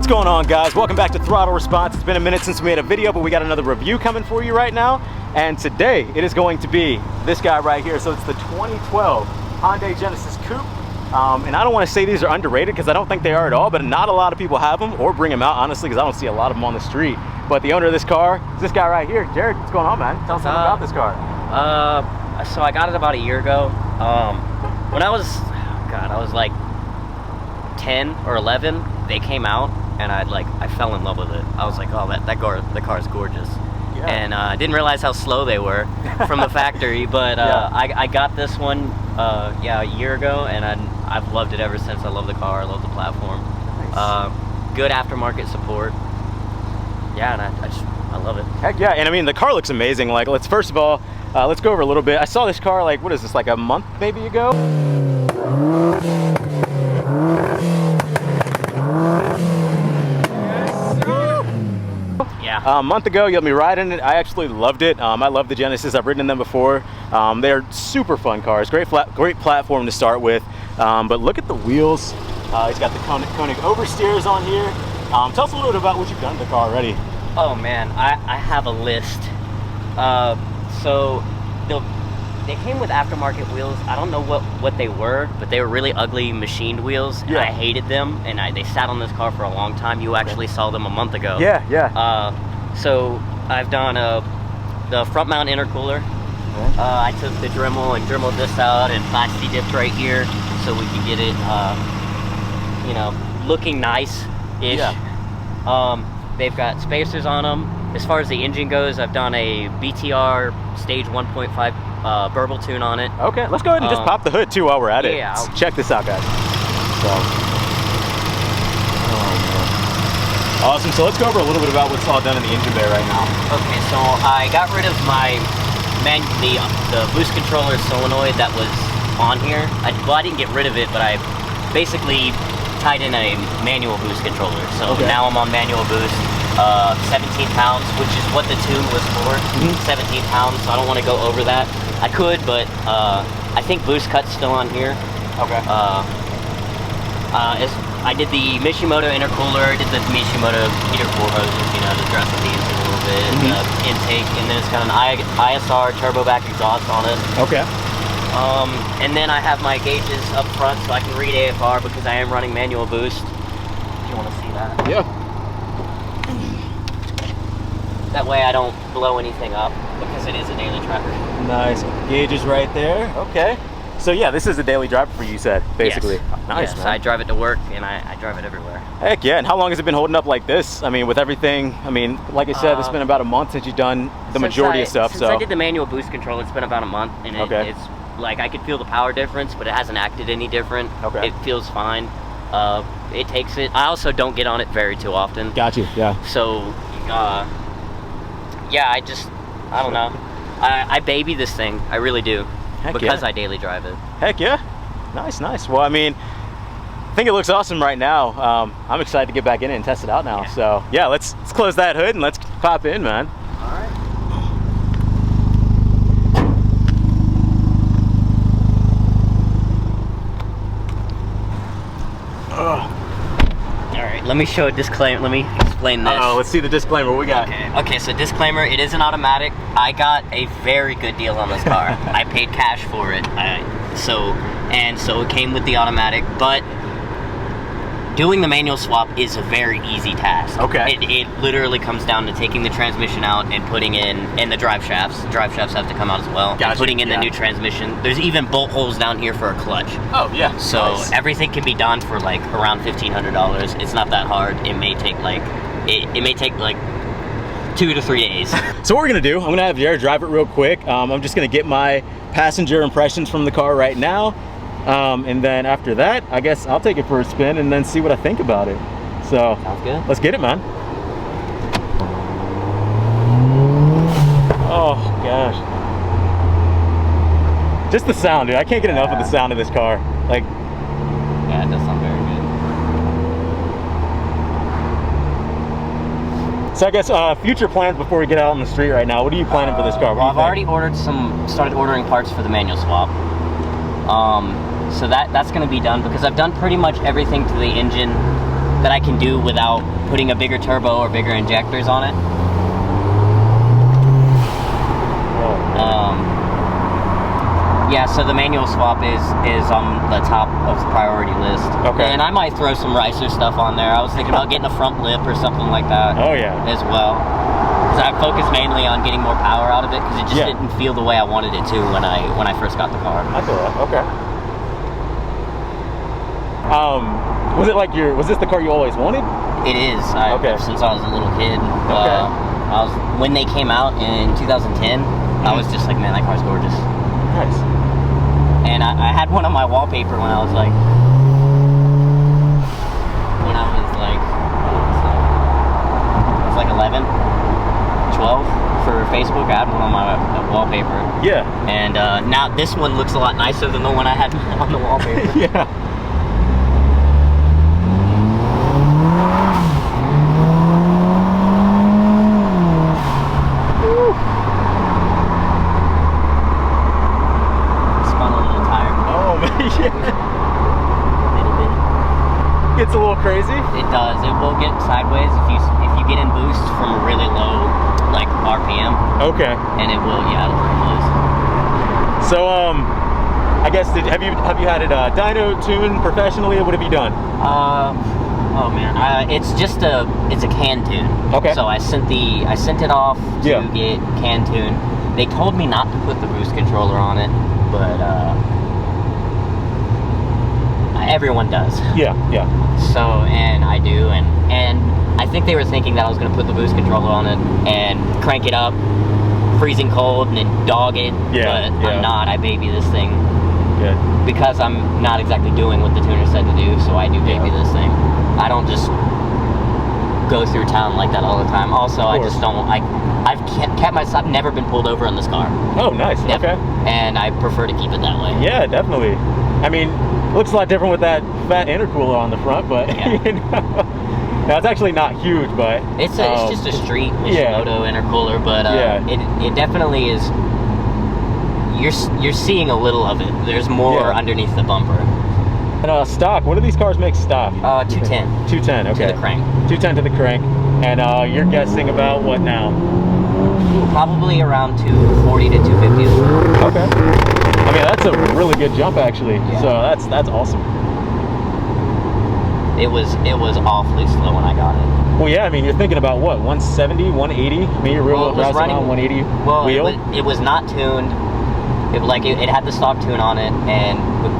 What's going on, guys? Welcome back to Throttle Response. It's been a minute since we made a video, but we got another review coming for you right now. And today it is going to be this guy right here. So it's the 2012 Hyundai Genesis Coupe. And I don't want to say these are underrated because I don't think they are at all, but not a lot of people have them or bring them out, honestly, because I don't see a lot of them on the street. But the owner of this car is this guy right here. Jarrod, what's going on, man? Tell us something about this car. So I got it about a year ago. When I was like 10 or 11, they came out and I fell in love with it. I was like, oh, the car is gorgeous. Yeah. And I didn't realize how slow they were from the factory, but I got this one a year ago, and I've loved it ever since. I love the car, I love the platform. Nice. Good aftermarket support. Yeah, and I love it. Heck yeah, and I mean, the car looks amazing. Like, let's first of all, let's go over a little bit. I saw this car, like, what is this, like a month maybe ago? Yeah. A month ago, you'll be riding it. I actually loved it. I love the Genesis. I've ridden in them before. They're super fun cars. Great platform to start with. But look at the wheels. He's got the Konig Oversteers on here. Tell us a little bit about what you've done to the car already. Oh man, I have a list. So they came with aftermarket wheels. I don't know what they were, but they were really ugly machined wheels. Yeah. I hated them, and they sat on this car for a long time. You actually saw them a month ago. Yeah, yeah. So I've done the front mount intercooler. Okay. I took the Dremel and Dremeled this out and plasti dipped right here so we can get it, looking nice-ish. Yeah. They've got spacers on them. As far as the engine goes, I've done a BTR stage 1.5 burble tune on it. Okay, let's go ahead and just pop the hood too while we're at it. Yeah. Check this out, guys. Awesome, so let's go over a little bit about what's all done in the engine bay right now. Okay, so I got rid of the boost controller solenoid that was on here. I didn't get rid of it, but I basically tied in a manual boost controller. So now I'm on manual boost. 17 pounds, which is what the tune was for. 17 pounds, so I don't want to go over that. I could, but I think boost cut's still on here. Okay. I did the Mishimoto intercooler, did the Mishimoto heater core hoses, to dress up the engine a little bit, intake, and then it's got an ISR turbo back exhaust on it. Okay. And then I have my gauges up front so I can read AFR because I am running manual boost. If you want to see that. Yeah. That way I don't blow anything up because it is a daily driver. Nice. Gauges right there. Okay. So yeah, this is a daily driver for you, said, basically. Yes. Nice, man. I drive it to work and I drive it everywhere. Heck yeah. And how long has it been holding up like this? I mean, with everything, like I said, it's been about a month since you've done the majority of stuff. Since I did the manual boost control, it's been about a month, and it's like I could feel the power difference, but it hasn't acted any different. Okay. It feels fine. It takes it. I also don't get on it very too often. Got you, yeah. So, yeah, I don't know. I baby this thing. I really do. Heck because yeah. I daily drive it. Heck yeah. Nice, nice. Well, I mean, I think it looks awesome right now. I'm excited to get back in it and test it out now. Yeah. So, yeah, let's close that hood and let's pop in, man. All right. Let me show a disclaimer. Let me explain this. Let's see the disclaimer. What we got? Okay, so disclaimer, it is an automatic. I got a very good deal on this car. I paid cash for it. So it came with the automatic, but doing the manual swap is a very easy task. Okay. It literally comes down to taking the transmission out and putting in the drive shafts. The drive shafts have to come out as well. Gotcha. And putting in the new transmission. There's even bolt holes down here for a clutch. Oh, yeah. So everything can be done for like around $1,500. It's not that hard. It may take like 2 to 3 days. So what we're gonna do, I'm gonna have Jarrod drive it real quick. I'm just gonna get my passenger impressions from the car right now. And then after that, I guess I'll take it for a spin and then see what I think about it. So, sounds good. Let's get it, man. Oh, gosh. Just the sound, dude. I can't get enough of the sound of this car. Like, yeah, it does sound very good. So I guess future plans before we get out on the street right now. What are you planning for this car? Well, I've already started ordering parts for the manual swap. So that's going to be done because I've done pretty much everything to the engine that I can do without putting a bigger turbo or bigger injectors on it. Yeah, so the manual swap is on the top of the priority list. Okay. And I might throw some Ricer stuff on there. I was thinking about getting a front lip or something like that. Oh yeah. As well. Because I focused mainly on getting more power out of it because it just didn't feel the way I wanted it to when I first got the car. I feel that. Okay. Was it like was this the car you always wanted? It is. Since I was a little kid. Okay. When they came out in 2010, I was just like, man, that car's gorgeous. Nice. And I had one on my wallpaper when I was like, 11, 12 for Facebook. I had one on my wallpaper. Yeah. And now this one looks a lot nicer than the one I had on the wallpaper. Yeah. Gets a little crazy. It does. It will get sideways if you get in boost from a really low like RPM. Okay. And it will, it'll turn loose. So I guess have you had it dyno tuned professionally? What have you done? Oh man, it's a can tune. Okay. So I sent it off to get can tune. They told me not to put the boost controller on it, but everyone does. Yeah. So, and I do, and I think they were thinking that I was going to put the boost controller on it and crank it up, freezing cold, and then dog it. Yeah. But I'm not. I baby this thing. Good. Because I'm not exactly doing what the tuner said to do, so I do baby this thing. I don't just go through town like that all the time. Also, I just don't. I've kept myself. I've never been pulled over in this car. Oh, nice. Never. Okay. And I prefer to keep it that way. Yeah, definitely. I mean, looks a lot different with that fat intercooler on the front, but now it's actually not huge, but it's just a street Mishimoto intercooler, but it definitely is. You're seeing a little of it. There's more underneath the bumper. And stock, what do these cars make stock? 210. 210, okay. To the crank. 210 to the crank. And you're guessing about what now? Probably around 240 to 250. Okay. I mean, that's a really good jump, actually. Yeah. So that's awesome. It was awfully slow when I got it. Well, yeah, I mean, you're thinking about what, 170, 180? I mean, your rear wheel drive's around 180 wheel? It was not tuned. It had the stock tune on it, and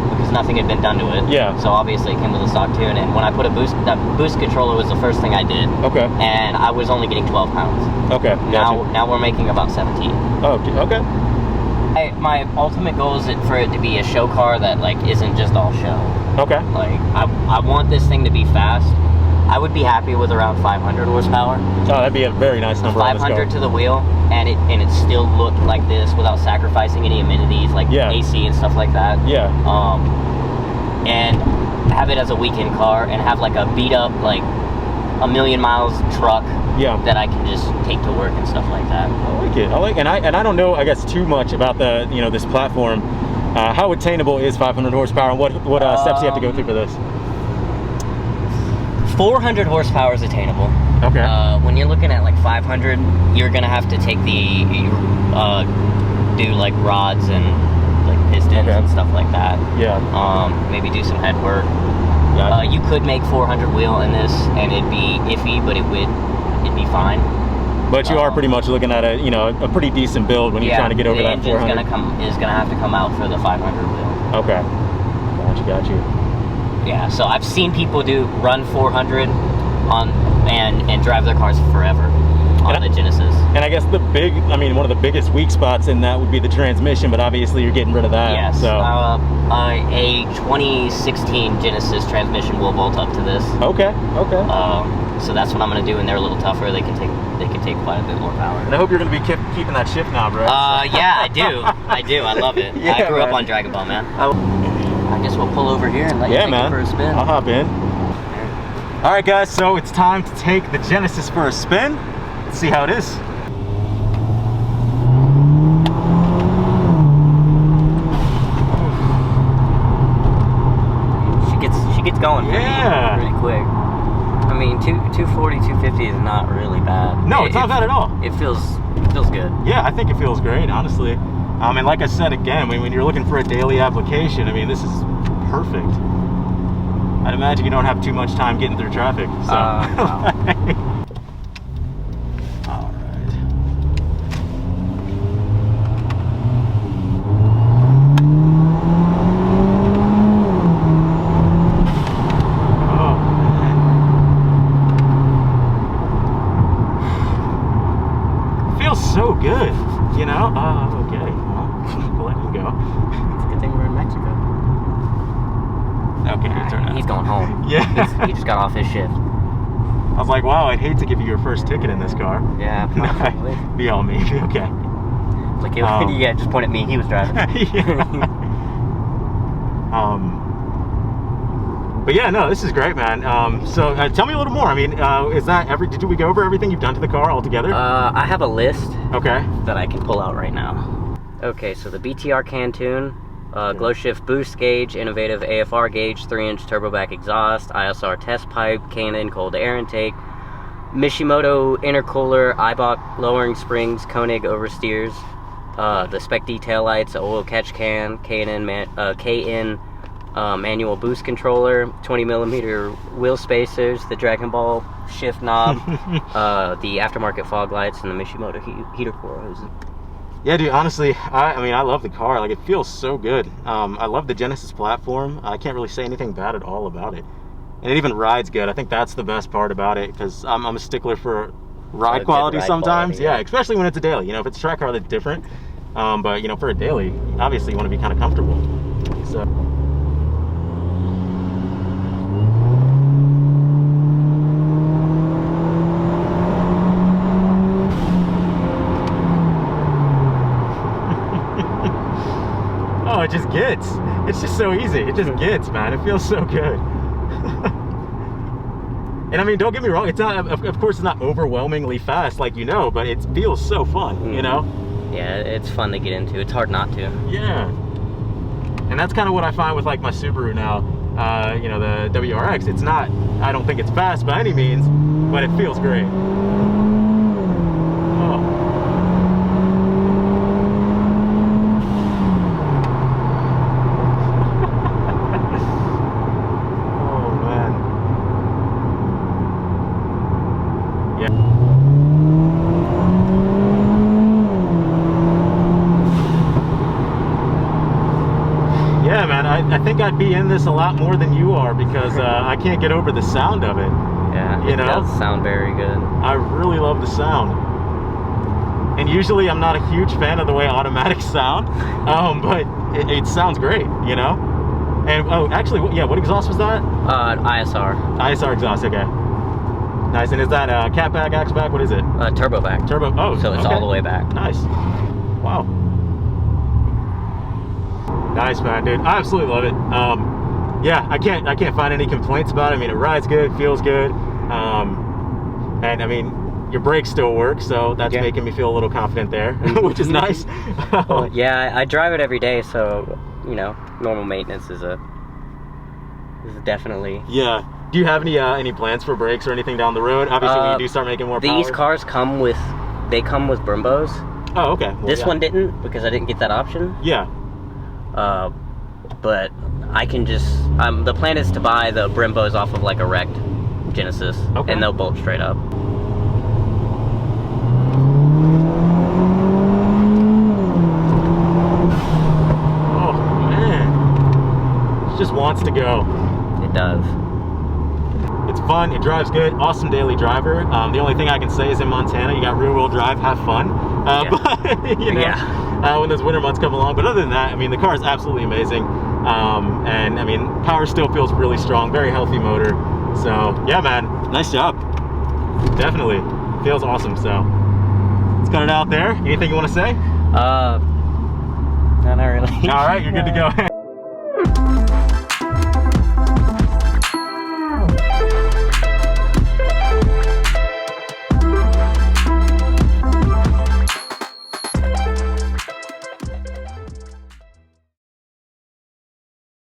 because nothing had been done to it. Yeah. So obviously it came with a stock tune, and when I put that boost controller was the first thing I did. Okay. And I was only getting 12 pounds. Okay. Now we're making about 17. Oh, okay. My ultimate goal is for it to be a show car that isn't just all show. Okay. I want this thing to be fast. I would be happy with around 500 horsepower. Oh, that'd be a very nice number. 500 to the wheel, and it still looked like this without sacrificing any amenities like AC and stuff like that. Yeah. And have it as a weekend car and have a beat up a million miles truck. Yeah. That I can just take to work and stuff like that. I like it. And I don't know, I guess, too much about the this platform. How attainable is 500 horsepower, and what steps do you have to go through for this? 400 horsepower is attainable. Okay. When you're looking at 500, you're gonna have to take do rods and pistons and stuff like that. Yeah. Maybe do some head work. Yeah. You could make 400 wheel in this, and it'd be iffy, but it'd be fine. But you are pretty much looking at a pretty decent build when you're trying to get over that 400. The is gonna have to come out for the 500 wheel. Okay. Got you. Yeah, so I've seen people run 400 and drive their cars forever on the Genesis. And I guess one of the biggest weak spots in that would be the transmission, but obviously you're getting rid of that. Yes. So a 2016 Genesis transmission will bolt up to this. Okay. Okay. So that's what I'm gonna do, and they're a little tougher. They can take quite a bit more power. And I hope you're gonna be keeping that shift knob, right? Yeah, I do. I love it. Yeah, I grew up on Dragon Ball, man. I guess we'll pull over here and let you take it for a spin. I'll hop in. All right, guys, so it's time to take the Genesis for a spin. Let's see how it is. She gets going pretty quick. 240, 250 is not really bad. No, it's not bad at all. It feels good. Yeah, I think it feels great, honestly. And like I said again, when you're looking for a daily application, I mean, this is perfect. I'd imagine you don't have too much time getting through traffic. So. No. So good, you know? Okay, well, let him go. It's a good thing we're in Mexico. Okay, he's going home. Yeah. He just got off his shift. I was like, wow, I'd hate to give you your first ticket in this car. Yeah, probably. Be all me, be okay. Like, yeah, just point at me, he was driving. Yeah. But yeah, no, this is great, man. So tell me a little more. I mean, did we go over everything you've done to the car altogether? I have a list. Okay. That I can pull out right now. Okay, so the BTR Cantoon, Glowshift boost gauge, innovative AFR gauge, 3-inch turbo back exhaust, ISR test pipe, Canon cold air intake, Mishimoto intercooler, Eibach lowering springs, Konig Oversteers, the Spec D taillights, oil catch can, KN manual boost controller, 20mm wheel spacers, the Dragon Ball shift knob, the aftermarket fog lights, and the Mishimoto heater core hoses. Yeah, dude, honestly, I mean, I love the car. Like, it feels so good. I love the Genesis platform. I can't really say anything bad at all about it. And it even rides good. I think that's the best part about it, because I'm a stickler for ride quality sometimes. Yeah, especially when it's a daily. You know, if it's a track car, that's different. But, you know, for a daily, obviously you want to be kind of comfortable. So... Oh, it just gets. It's just so easy. It just gets, man. It feels so good. And I mean, don't get me wrong. It's not, of course, it's not overwhelmingly fast, like you know, but it feels so fun, you know? Yeah, it's fun to get into. It's hard not to. Yeah. And that's kind of what I find with like my Subaru now. You know, the WRX. It's not, I don't think it's fast by any means, but it feels great. Yeah, man, I think I'd be in this a lot more than you are, because I can't get over the sound of it. Yeah, it does sound very good. I really love the sound. And usually I'm not a huge fan of the way automatics sound, but it sounds great, you know? And, oh, actually, yeah, what exhaust was that? ISR. ISR exhaust, okay. Nice, and is that catback, axleback, what is it? Turbo back. Turbo, oh, so it's all the way back. Nice. Wow. Nice, man, dude. I absolutely love it. Yeah, I can't find any complaints about it. I mean, it rides good, feels good, and I mean, your brakes still work, so that's making me feel a little confident there, which is nice. Well, yeah, I drive it every day, so you know, normal maintenance is definitely. Yeah. Do you have any plans for brakes or anything down the road? Obviously, when you do start making more power. These cars come with Brembos. Oh, okay. Well, this one didn't, because I didn't get that option. Yeah. But I can just, the plan is to buy the Brembos off of like a wrecked Genesis, and they'll bolt straight up. Oh, man. It just wants to go. It does. It's fun, it drives good, awesome daily driver. The only thing I can say is in Montana, you got rear-wheel drive, have fun. But, you know, when those winter months come along. But other than that, I mean, the car is absolutely amazing. And, I mean, power still feels really strong, very healthy motor. So, yeah, man, nice job. Definitely. Feels awesome, so. Let's cut it out there. Anything you want to say? No, not really. All right, you're good to go.